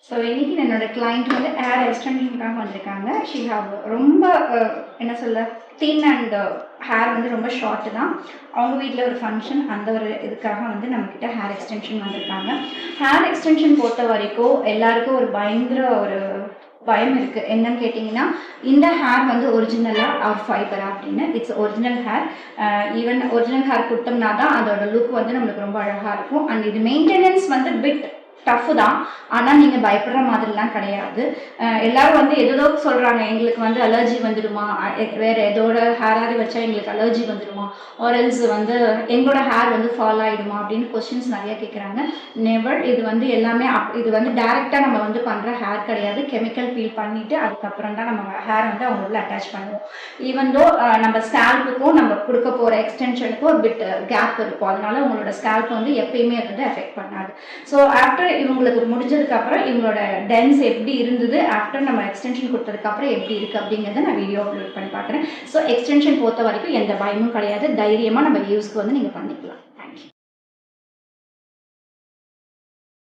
So இன்னைக்கு என்னோட client வந்து ஹேர் எக்ஸ்டென்ஷனுக்காக வந்திருக்காங்க. ஷி ஹாவ் ரொம்ப என்ன சொல்ல தின் அண்ட் ஹேர் வந்து ரொம்ப ஷார்ட்டு தான். அவங்க வீட்டில் ஒரு ஃபங்க்ஷன், அந்த ஒரு இதுக்காக வந்து நம்மக்கிட்ட ஹேர் எக்ஸ்டென்ஷன் வந்திருக்காங்க. ஹேர் எக்ஸ்டென்ஷன் பொறுத்த வரைக்கும் எல்லாருக்கும் ஒரு பயங்கர ஒரு பயம் இருக்குது. என்னன்னு கேட்டிங்கன்னா, இந்த ஹேர் வந்து ஒரிஜினலா ஆர் ஃபைபரா அப்படின்னு. It's original hair. Even original hair கொடுத்தோம்னா தான் அதோட லுக் வந்து நம்மளுக்கு ரொம்ப அழகாக இருக்கும். அண்ட் இது மெயின்டெனன்ஸ் வந்து பிட் டஃப்பு தான். ஆனால் நீங்கள் பயப்படுற மாதிரிலாம் கிடையாது. எல்லாரும் வந்து எதோ சொல்கிறாங்க, எங்களுக்கு வந்து அலர்ஜி வந்துடுமா, வேறு எதோட ஹேராவது வச்சா எங்களுக்கு அலர்ஜி வந்துடுமா, ஆரல்ஸ் வந்து எங்களோட ஹேர் வந்து ஃபால் ஆகிடுமா அப்படின்னு கொஸ்டின்ஸ் நிறைய கேட்குறாங்க. நெவர். இது வந்து எல்லாமே இது வந்து டேரெக்டாக நம்ம வந்து பண்ணுற ஹேர் கிடையாது. கெமிக்கல் பீல் பண்ணிவிட்டு அதுக்கப்புறம் தான் நம்ம ஹேர் வந்து அவங்க உள்ள அட்டாச் பண்ணுவோம். ஈவன் தோ நம்ம ஸ்கேல்ப்புக்கும் நம்ம கொடுக்க போகிற எக்ஸ்டென்ஷனுக்கும் ஒரு பிட் கேப் இருக்கும். அதனால உங்களோட ஸ்கேல்ப் வந்து எப்பயுமே அது வந்து எஃபெக்ட் பண்ணாது. ஸோ ஆஃப்டர் இவங்களுக்கு முடிஞ்சதுக்கப்புறம் இவங்களோட டென்ஸ் எப்படி இருந்தது, ஆஃப்டர் நம்ம எக்ஸ்டென்ஷன் கொடுத்ததுக்கப்புறம் எப்படி இருக்குது அப்படிங்கிறத நான் வீடியோ அப்லோட் பண்ணி பார்க்குறேன். ஸோ எக்ஸ்டென்ஷன் பொறுத்த வரைக்கும் எந்த பயமும் கிடையாது. தைரியமாக நம்ம யூஸ்க்கு வந்து நீங்கள் பண்ணிக்கலாம். தேங்க்யூ.